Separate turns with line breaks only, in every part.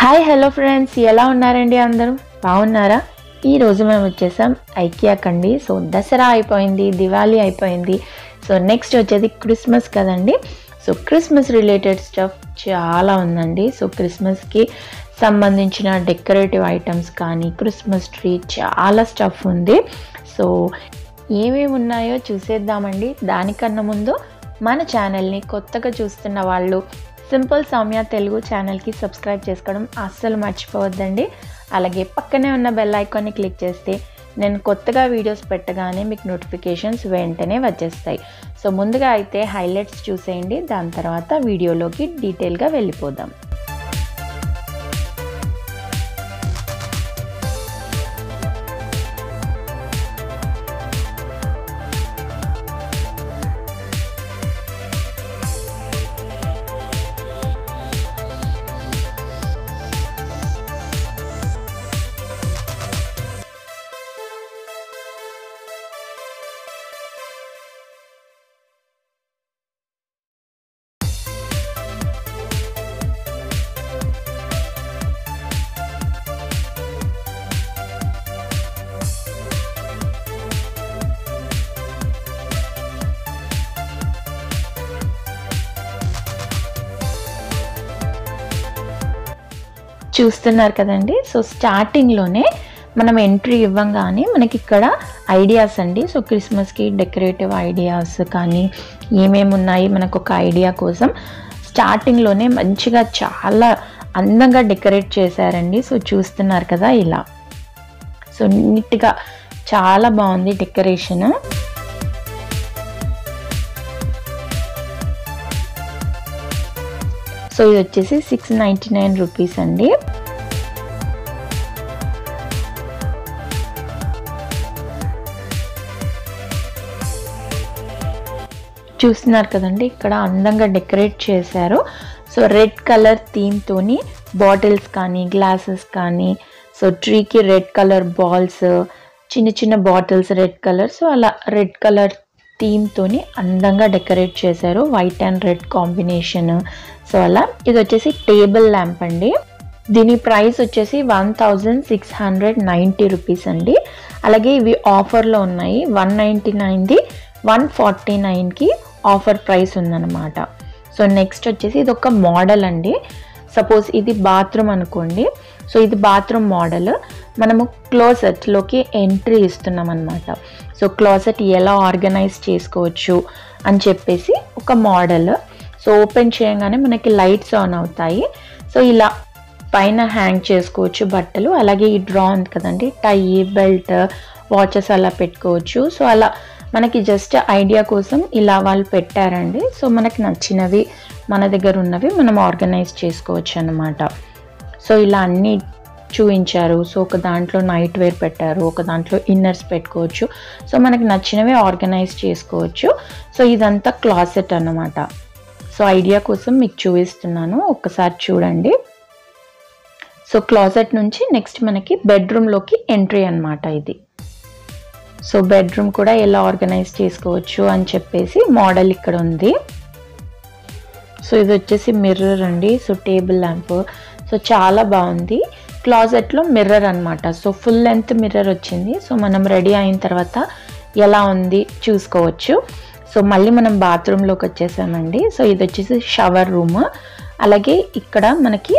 Hi hello friends, ఎలా ఉన్నారండి? అందరూ బాగున్నారా? ఈరోజు మేము వచ్చేసాం ఐకియాకి అండి. సో దసరా అయిపోయింది, దివాళీ అయిపోయింది. సో నెక్స్ట్ వచ్చేది క్రిస్మస్ కదండి. సో క్రిస్మస్ రిలేటెడ్ స్టఫ్ చాలా ఉందండి. సో క్రిస్మస్కి సంబంధించిన డెకరేటివ్ ఐటమ్స్ కానీ క్రిస్మస్ ట్రీ చాలా స్టఫ్ ఉంది. సో ఏమేమి ఉన్నాయో చూసేద్దామండి. దానికన్నా ముందు మన ఛానల్ని కొత్తగా చూస్తున్న వాళ్ళు సింపుల్ సౌమ్య తెలుగు ఛానల్కి సబ్స్క్రైబ్ చేసుకోవడం అస్సలు మర్చిపోవద్దండి. అలాగే పక్కనే ఉన్న బెల్ ఐకాన్ని క్లిక్ చేస్తే నేను కొత్తగా వీడియోస్ పెట్టగానే మీకు నోటిఫికేషన్స్ వెంటనే వచ్చేస్తాయి. సో ముందుగా అయితే హైలైట్స్ చూసేయండి, దాని తర్వాత వీడియోలోకి డీటెయిల్గా వెళ్ళిపోదాం. చూస్తున్నారు కదండి. సో స్టార్టింగ్లోనే మనం ఎంట్రీ ఇవ్వంగానే మనకి ఇక్కడ ఐడియాస్ అండి. సో క్రిస్మస్కి డెకరేటివ్ ఐడియాస్ కానీ ఏమేమి ఉన్నాయి మనకు ఒక ఐడియా కోసం స్టార్టింగ్లోనే మంచిగా చాలా అందంగా డెకరేట్ చేశారండి. సో చూస్తున్నారు కదా ఇలా. సో నీట్గా చాలా బాగుంది డెకరేషన్. సో ఇది వచ్చేసి 699 రూపీస్ అండి. చూస్తున్నారు కదండి, ఇక్కడ అందంగా డెకరేట్ చేశారు. సో రెడ్ కలర్ థీమ్ తోని బాటిల్స్ కానీ గ్లాసెస్ కానీ, సో ట్రీకి రెడ్ కలర్ బాల్స్, చిన్న చిన్న బాటిల్స్ రెడ్ కలర్. సో అలా రెడ్ కలర్ థీమ్ తోని అందంగా డెకరేట్ చేశారు, white and red combination. So అలా ఇది వచ్చేసి టేబుల్ ల్యాంప్ అండి. దీని ప్రైస్ వచ్చేసి 1690 రూపీస్ అండి. అలాగే ఇవి ఆఫర్లో ఉన్నాయి. 199ది 149కి ఆఫర్ ప్రైస్ ఉందన్నమాట. సో నెక్స్ట్ వచ్చేసి ఇది ఒక మోడల్ అండి. సపోజ్ ఇది బాత్రూమ్ అనుకోండి. సో ఇది బాత్రూమ్ మోడల్. మనము క్లోజెట్లోకి ఎంట్రీ ఇస్తున్నాం అనమాట. సో క్లోజెట్ ఎలా ఆర్గనైజ్ చేసుకోవచ్చు అని చెప్పేసి ఒక మోడల్. సో ఓపెన్ చేయగానే మనకి లైట్స్ ఆన్ అవుతాయి. సో ఇలా పైన హ్యాంగ్ చేసుకోవచ్చు బట్టలు. అలాగే ఈ డ్రా ఉంది కదండి, టై, బెల్ట్, వాచెస్ అలా పెట్టుకోవచ్చు. సో అలా మనకి జస్ట్ ఐడియా కోసం ఇలా వాళ్ళు పెట్టారండి. సో మనకి నచ్చినవి మన దగ్గర ఉన్నవి మనం ఆర్గనైజ్ చేసుకోవచ్చు అన్నమాట. సో ఇలా అన్నీ చూపించారు. సో ఒక దాంట్లో నైట్ వేర్ పెట్టారు, ఒక దాంట్లో ఇన్నర్స్ పెట్టుకోవచ్చు. సో మనకి నచ్చినవి ఆర్గనైజ్ చేసుకోవచ్చు. సో ఇదంతా క్లాసెట్ అన్నమాట. సో ఐడియా కోసం మీకు చూపిస్తున్నాను, ఒక్కసారి చూడండి. సో క్లాసెట్ నుంచి నెక్స్ట్ మనకి బెడ్రూమ్లోకి ఎంట్రీ అన్నమాట ఇది. సో బెడ్రూమ్ కూడా ఎలా ఆర్గనైజ్ చేసుకోవచ్చు అని చెప్పేసి మోడల్ ఇక్కడ ఉంది. సో ఇది వచ్చేసి మిర్రర్ అండి. So table lamp. సో చాలా బాగుంది. క్లాజెట్లో మిర్రర్ అన్నమాట. సో ఫుల్ లెంత్ మిర్రర్ వచ్చింది. సో మనం రెడీ అయిన తర్వాత ఎలా ఉంది చూసుకోవచ్చు. సో మళ్ళీ మనం బాత్రూంలోకి వచ్చేసామండి. సో ఇది వచ్చేసి షవర్ రూమ్. అలాగే ఇక్కడ మనకి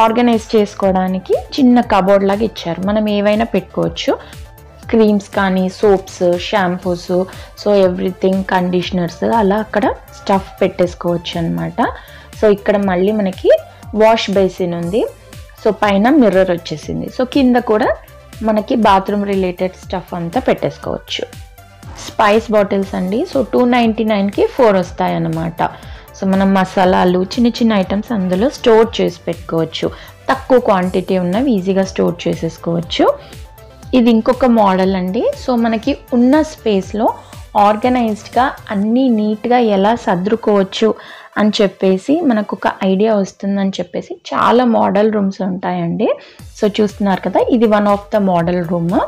ఆర్గనైజ్ చేసుకోవడానికి చిన్న కబోర్డ్ లాగా ఇచ్చారు. మనం ఏవైనా పెట్టుకోవచ్చు, క్రీమ్స్ కానీ soaps, shampoos, so everything, conditioners, అలా అక్కడ స్టఫ్ పెట్టేసుకోవచ్చు అనమాట. సో ఇక్కడ మళ్ళీ మనకి వాష్ బేసిన్ ఉంది. సో పైన మిర్రర్ వచ్చేసింది. సో కింద కూడా మనకి బాత్రూమ్ రిలేటెడ్ స్టఫ్ అంతా పెట్టేసుకోవచ్చు. స్పైస్ బాటిల్స్ అండి. సో 299కి 4 వస్తాయి అన్నమాట. సో మనం మసాలాలు, చిన్న చిన్న ఐటమ్స్ అందులో స్టోర్ చేసి పెట్టుకోవచ్చు. తక్కువ క్వాంటిటీ ఉన్నవి ఈజీగా స్టోర్ చేసేసుకోవచ్చు. ఇది ఇంకొక మోడల్ అండి. సో మనకి ఉన్న స్పేస్లో ఆర్గనైజ్డ్గా అన్నీ నీట్గా ఎలా సర్దుకోవచ్చు అని చెప్పేసి మనకు ఒక ఐడియా వస్తుందని చెప్పేసి చాలా మోడల్ రూమ్స్ ఉంటాయండి. సో చూస్తున్నారు కదా, ఇది one of the model room.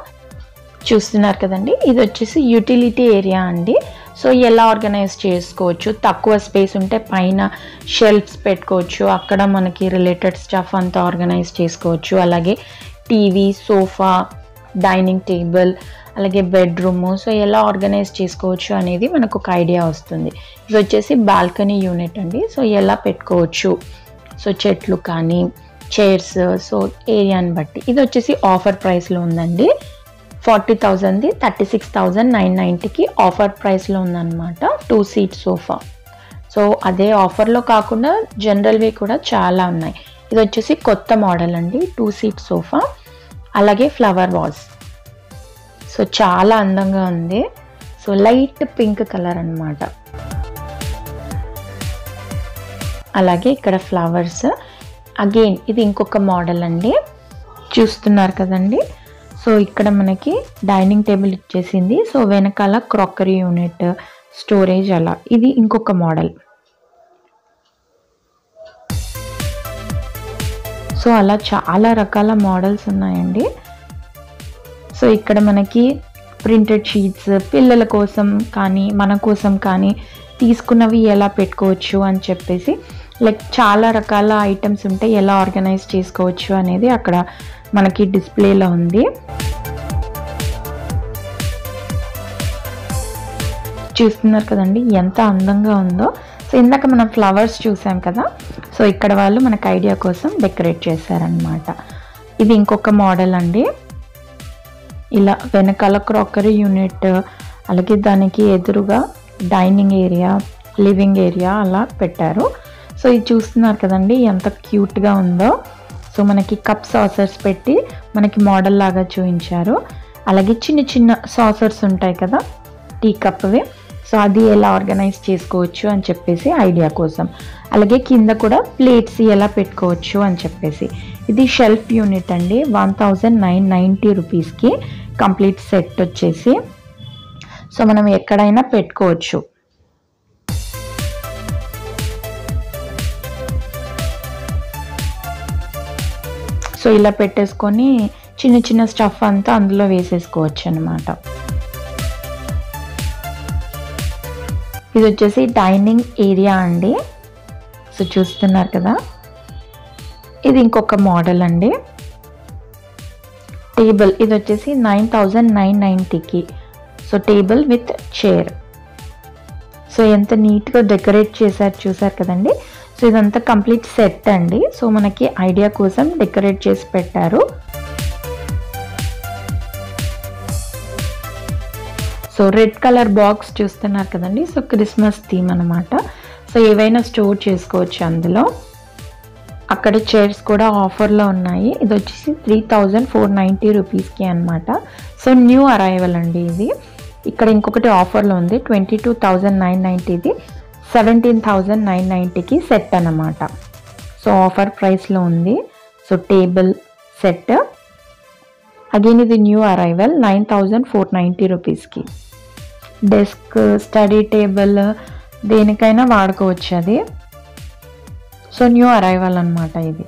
చూస్తున్నారు కదండి, ఇది వచ్చేసి యూటిలిటీ ఏరియా అండి. సో ఎలా ఆర్గనైజ్ చేసుకోవచ్చు, తక్కువ స్పేస్ ఉంటే పైన షెల్ఫ్స్ పెట్టుకోవచ్చు, అక్కడ మనకి రిలేటెడ్ స్టఫ్ అంతా ఆర్గనైజ్ చేసుకోవచ్చు. అలాగే టీవీ, సోఫా, డైనింగ్ టేబుల్, అలాగే బెడ్రూమ్, సో ఎలా ఆర్గనైజ్ చేసుకోవచ్చు అనేది మనకు ఒక ఐడియా వస్తుంది. ఇది వచ్చేసి బాల్కనీ యూనిట్ అండి. సో ఎలా పెట్టుకోవచ్చు, సో చెట్లు కానీ చైర్స్, సో ఏరియాని బట్టి. ఇది వచ్చేసి ఆఫర్ ప్రైస్లో ఉందండి. 40,000ది 36,990కి ఆఫర్ ప్రైస్లో ఉందన్నమాట 2 seat సోఫా. సో అదే ఆఫర్లో కాకుండా జనరల్వి కూడా చాలా ఉన్నాయి. ఇది వచ్చేసి కొత్త మోడల్ అండి, 2 seat సోఫా, అలాగే ఫ్లవర్ వాజ్. సో చాలా అందంగా ఉంది. సో లైట్ పింక్ కలర్ అన్నమాట. అలాగే ఇక్కడ ఫ్లవర్స్. అగైన్ ఇది ఇంకొక మోడల్ అండి, చూస్తున్నారు కదండి. సో ఇక్కడ మనకి డైనింగ్ టేబుల్ ఇచ్చేసింది. సో వెనకాల క్రాకరీ యూనిట్, స్టోరేజ్ అలా. ఇది ఇంకొక మోడల్. సో అలా చాలా రకాల మోడల్స్ ఉన్నాయండి. సో ఇక్కడ మనకి ప్రింటెడ్ షీట్స్, పిల్లల కోసం కానీ మన కోసం కానీ తీసుకున్నవి ఎలా పెట్టుకోవచ్చు అని చెప్పేసి లైక్ చాలా రకాల ఐటమ్స్ ఉంటాయి, ఎలా ఆర్గనైజ్ చేసుకోవచ్చు అనేది అక్కడ మనకి డిస్ప్లేలో ఉంది. చూస్తున్నారు కదండి ఎంత అందంగా ఉందో. సో ఇందాక మనం ఫ్లవర్స్ చూసాం కదా, సో ఇక్కడ వాళ్ళు మనకు ఐడియా కోసం డెకరేట్ చేశారనమాట. ఇది ఇంకొక మోడల్ అండి. ఇలా వెనకాల క్రాకరీ యూనిట్, అలాగే దానికి ఎదురుగా డైనింగ్ ఏరియా, లివింగ్ ఏరియా అలా పెట్టారు. సో ఇది చూస్తున్నారు కదండి ఎంత క్యూట్గా ఉందో. సో మనకి కప్ సాసర్స్ పెట్టి మనకి మోడల్ లాగా చూపించారు. అలాగే చిన్న చిన్న సాసర్స్ ఉంటాయి కదా టీ కప్వి, సో అది ఎలా ఆర్గనైజ్ చేసుకోవచ్చు అని చెప్పేసి ఐడియా కోసం. అలాగే కింద కూడా ప్లేట్స్ ఎలా పెట్టుకోవచ్చు అని చెప్పేసి. ఇది షెల్ఫ్ యూనిట్ అండి, 1990 రూపీస్కి కంప్లీట్ సెట్ వచ్చేసి. సో మనం ఎక్కడైనా పెట్టుకోవచ్చు. సో ఇలా పెట్టేసుకొని చిన్న చిన్న స్టఫ్ అంతా అందులో వేసేసుకోవచ్చు అన్నమాట. ఇది వచ్చేసి డైనింగ్ ఏరియా అండి. సో చూస్తున్నారు కదా, ఇది ఇంకొక మోడల్ అండి. టేబుల్ ఇది వచ్చేసి 9,990కి. So table with chair. So ఎంత నీట్గా డెకరేట్ చేశారు చూసారు కదండి. సో ఇదంతా కంప్లీట్ సెట్ అండి. సో మనకి ఐడియా కోసం డెకరేట్ చేసి పెట్టారు. సో రెడ్ కలర్ బాక్స్ చూస్తున్నారు కదండి. సో క్రిస్మస్ థీమ్ అనమాట. సో ఏవైనా స్టోర్ చేసుకోవచ్చు అందులో. అక్కడ చైర్స్ కూడా ఆఫర్లో ఉన్నాయి. ఇది వచ్చేసి 3,490 రూపీస్కి అనమాట. సో న్యూ అరైవల్ అండి ఇది. ఇక్కడ ఇంకొకటి ఆఫర్లో ఉంది, 22,990ది 17,990కి సెట్ అన్నమాట. సో ఆఫర్ ప్రైస్లో ఉంది. So table set. అగైన్ ఇది న్యూ అరైవల్ 9,490 రూపీస్కి. డెస్క్, స్టడీ టేబుల్ దేనికైనా వాడుకోవచ్చు అది. సో న్యూ అరైవల్ అన్నమాట ఇది.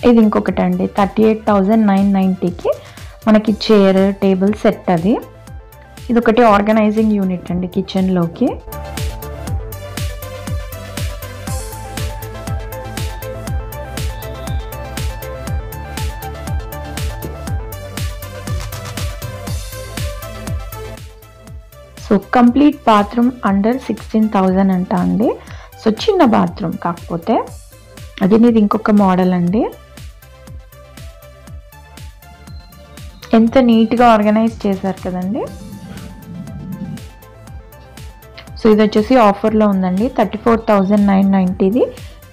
ఇది ఇంకొకటి అండి, 38,990కి మనకి చైర్, టేబుల్ సెట్ అది. ఇది ఒకటి ఆర్గనైజింగ్ యూనిట్ అండి కిచెన్లోకి. సో కంప్లీట్ బాత్రూమ్ అండర్ 16,000 అంట అండి. సో చిన్న బాత్రూమ్ కాకపోతే. అది ఇది ఇంకొక మోడల్ అండి. ఎంత నీట్గా ఆర్గనైజ్ చేశారు కదండి. సో ఇది వచ్చేసి ఆఫర్లో ఉందండి, 34,990ది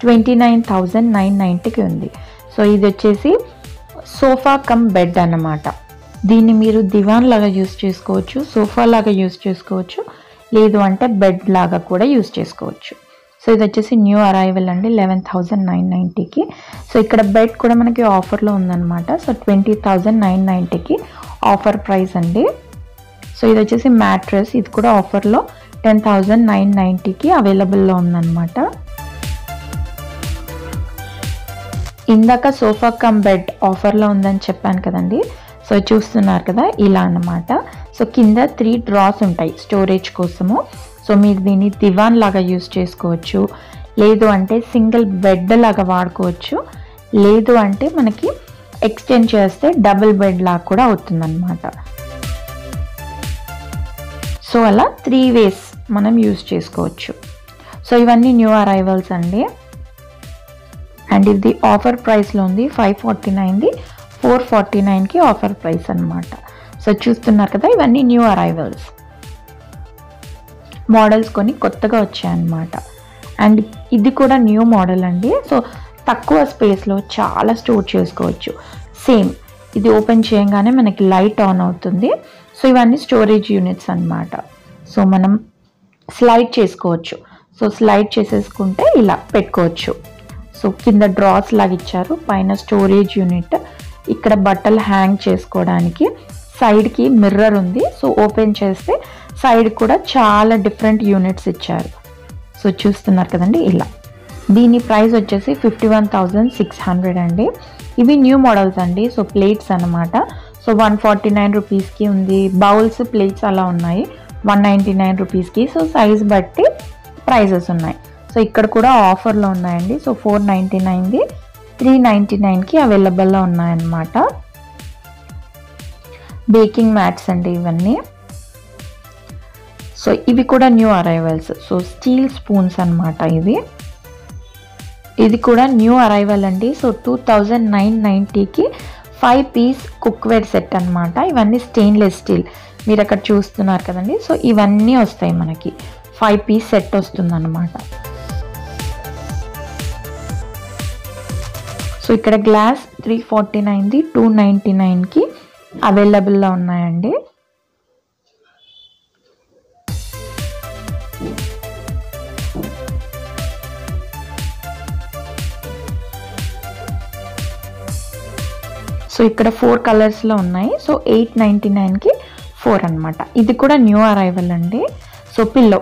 29,990కి ఉంది. సో ఇది వచ్చేసి సోఫా కమ్ బెడ్ అన్నమాట. దీన్ని మీరు దివాన్ లాగా యూస్ చేసుకోవచ్చు, సోఫా లాగా యూస్ చేసుకోవచ్చు, లేదు అంటే బెడ్ లాగా కూడా యూస్ చేసుకోవచ్చు. సో ఇది వచ్చేసి న్యూ అరైవల్ అండి, 11,990కి. సో ఇక్కడ బెడ్ కూడా మనకి ఆఫర్లో ఉందన్నమాట. సో 20,990కి ఆఫర్ ప్రైస్ అండి. సో ఇది వచ్చేసి మ్యాట్రెస్, ఇది కూడా ఆఫర్లో 10,990కి అవైలబుల్లో ఉందన్నమాట. ఇందాక సోఫా కమ్ బెడ్ ఆఫర్లో ఉందని చెప్పాను కదండి. సో చూస్తున్నారు కదా ఇలా అన్నమాట. సో కింద 3 డ్రాస్ ఉంటాయి స్టోరేజ్ కోసము. సో మీరు దీన్ని దివాన్ లాగా యూజ్ చేసుకోవచ్చు, లేదు అంటే సింగిల్ బెడ్ లాగా వాడుకోవచ్చు, లేదు అంటే మనకి ఎక్స్టెండ్ చేస్తే డబుల్ బెడ్ లాగా కూడా అవుతుందన్నమాట. సో అలా 3 వేస్ మనం యూజ్ చేసుకోవచ్చు. సో ఇవన్నీ న్యూ అరైవల్స్ అండి. అండ్ ఇది ఆఫర్ ప్రైస్లో ఉంది. 549ది 449కి ఆఫర్ ప్రైస్ అన్నమాట. సో చూస్తున్నారు కదా ఇవన్నీ న్యూ అరైవల్స్. మోడల్స్ కొన్ని కొత్తగా వచ్చాయన్నమాట. అండ్ ఇది కూడా న్యూ మోడల్ అండి. సో తక్కువ స్పేస్లో చాలా స్టోర్ చేసుకోవచ్చు. సేమ్ ఇది ఓపెన్ చేయగానే మనకి లైట్ ఆన్ అవుతుంది. సో ఇవన్నీ స్టోరేజ్ యూనిట్స్ అన్నమాట. సో మనం స్లైడ్ చేసుకోవచ్చు. సో స్లైడ్ చేసేసుకుంటే ఇలా పెట్టుకోవచ్చు. సో కింద డ్రాస్ లాగా ఇచ్చారు, పైన స్టోరేజ్ యూనిట్, ఇక్కడ బట్టలు హ్యాంగ్ చేసుకోవడానికి, సైడ్కి మిర్రర్ ఉంది. సో ఓపెన్ చేస్తే సైడ్ కూడా చాలా డిఫరెంట్ యూనిట్స్ ఇచ్చారు. సో చూస్తున్నారు కదండి ఇలా. దీని ప్రైస్ వచ్చేసి 51,600 అండి. ఇవి న్యూ మోడల్స్ అండి. సో ప్లేట్స్ అన్నమాట. సో 149 రూపీస్కి ఉంది. బౌల్స్, ప్లేట్స్ అలా ఉన్నాయి 199 రూపీస్కి. సో సైజ్ బట్టి ప్రైజెస్ ఉన్నాయి. సో ఇక్కడ కూడా ఆఫర్లో ఉన్నాయండి. సో 499ది 399కి అవైలబుల్లో ఉన్నాయన్నమాట. బేకింగ్ మ్యాట్స్ అండి ఇవన్నీ. సో ఇవి కూడా new arrivals. So steel spoons అన్నమాట ఇవి. ఇది కూడా న్యూ అరైవల్ అండి. సో 2990కి 5 పీస్ కుక్వేర్ సెట్ అన్నమాట. ఇవన్నీ స్టెయిన్లెస్ స్టీల్, మీరు అక్కడ చూస్తున్నారు కదండి. సో ఇవన్నీ వస్తాయి మనకి 5 పీస్ సెట్ వస్తుందన్నమాట. సో ఇక్కడ గ్లాస్ 349ది 299కి అవైలబుల్లో ఉన్నాయండి. సో ఇక్కడ 4 కలర్స్లో ఉన్నాయి. సో 899కి 4 అన్నమాట. ఇది కూడా న్యూ అరైవల్ అండి. సో పిల్లో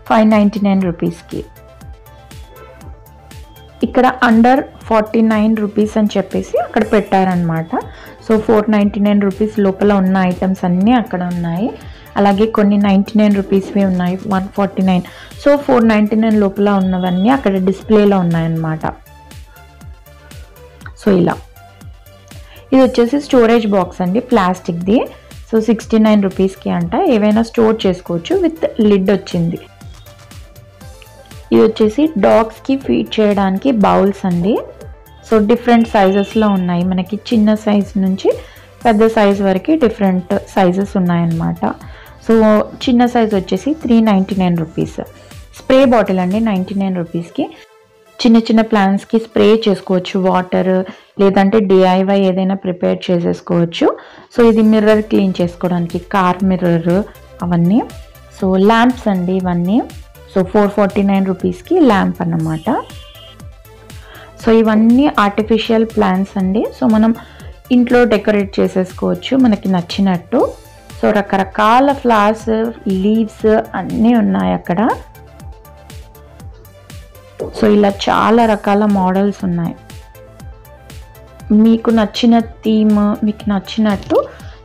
599 రూపీస్కి. ఇక్కడ అండర్ 49 రూపీస్ అని చెప్పేసి అక్కడ పెట్టారనమాట. సో 499 రూపీస్ లోపల ఉన్న ఐటమ్స్ అన్నీ అక్కడ ఉన్నాయి. అలాగే కొన్ని 99 రూపీస్వి ఉన్నాయి, 149. సో 499 లోపల ఉన్నవన్నీ అక్కడ డిస్ప్లేలో ఉన్నాయన్నమాట. సో ఇలా ఇది వచ్చేసి స్టోరేజ్ బాక్స్ అండి, ప్లాస్టిక్ది. సో 69 రూపీస్కి అంట. ఏవైనా స్టోర్ చేసుకోవచ్చు, విత్ లిడ్ వచ్చింది. ఇది వచ్చేసి డాగ్స్కి ఫీడ్ చేయడానికి బౌల్స్ అండి. సో డిఫరెంట్ సైజెస్లో ఉన్నాయి మనకి, చిన్న సైజ్ నుంచి పెద్ద సైజ్ వరకు డిఫరెంట్ సైజెస్ ఉన్నాయన్నమాట. సో చిన్న సైజ్ వచ్చేసి 399 రూపీస్. స్ప్రే బాటిల్ అండి 99 రూపీస్కి. చిన్న చిన్న ప్లాంట్స్కి స్ప్రే చేసుకోవచ్చు వాటర్, లేదంటే DIY ఏదైనా ప్రిపేర్ చేసేసుకోవచ్చు. సో ఇది మిర్రర్ క్లీన్ చేసుకోవడానికి, కార్ మిర్రర్ అవన్నీ. సో ల్యాంప్స్ అండి ఇవన్నీ. సో 449 రూపీస్కి ల్యాంప్ అన్నమాట. సో ఇవన్నీ ఆర్టిఫిషియల్ ప్లాంట్స్ అండి. సో మనం ఇంట్లో డెకరేట్ చేసేసుకోవచ్చు మనకి నచ్చినట్టు. సో రకరకాల ఫ్లవర్స్, లీవ్స్ అన్నీ ఉన్నాయి అక్కడ. సో ఇలా చాలా రకాల మోడల్స్ ఉన్నాయి. మీకు నచ్చిన థీమ్, మీకు నచ్చినట్టు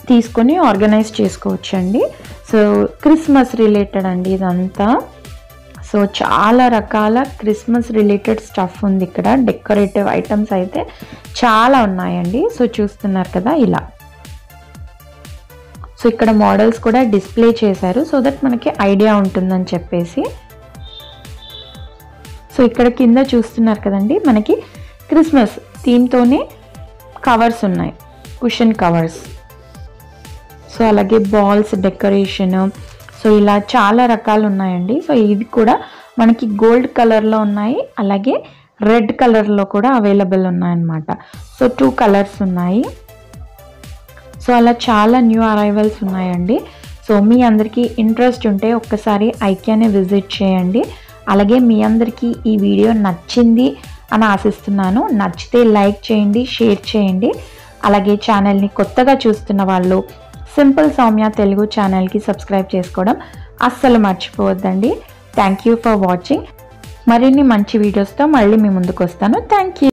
తీసుకొని ఆర్గనైజ్ చేసుకోవచ్చండి. సో క్రిస్మస్ రిలేటెడ్ అండి ఇదంతా. సో చాలా రకాల క్రిస్మస్ రిలేటెడ్ స్టఫ్ ఉంది ఇక్కడ. డెకరేటివ్ ఐటమ్స్ అయితే చాలా ఉన్నాయండి. సో చూస్తున్నారు కదా ఇలా. సో ఇక్కడ మోడల్స్ కూడా డిస్ప్లే చేశారు, సో దట్ మనకి ఐడియా ఉంటుందని చెప్పేసి. సో ఇక్కడ కింద చూస్తున్నారు కదండి, మనకి క్రిస్మస్ థీమ్తోనే కవర్స్ ఉన్నాయి, కుషన్ కవర్స్. సో అలాగే బాల్స్ డెకరేషన్. సో ఇలా చాలా రకాలు ఉన్నాయండి. సో ఇవి కూడా మనకి గోల్డ్ కలర్లో ఉన్నాయి, అలాగే రెడ్ కలర్లో కూడా అవైలబుల్ ఉన్నాయన్నమాట. సో 2 కలర్స్ ఉన్నాయి. సో అలా చాలా న్యూ అరైవల్స్ ఉన్నాయండి. సో మీ అందరికీ ఇంట్రెస్ట్ ఉంటే ఒక్కసారి ఐకియాని విజిట్ చేయండి. అలాగే మీ అందరికీ ఈ వీడియో నచ్చింది అని ఆశిస్తున్నాను. నచ్చితే లైక్ చేయండి, షేర్ చేయండి. అలాగే ఛానల్ని కొత్తగా చూస్తున్న వాళ్ళు సింపుల్ సౌమ్య తెలుగు ఛానల్కి సబ్స్క్రైబ్ చేసుకోవడం అస్సలు మర్చిపోవద్దండి. Thank you for watching. మరిన్ని మంచి వీడియోస్తో మళ్ళీ మీ ముందుకు వస్తాను. Thank you.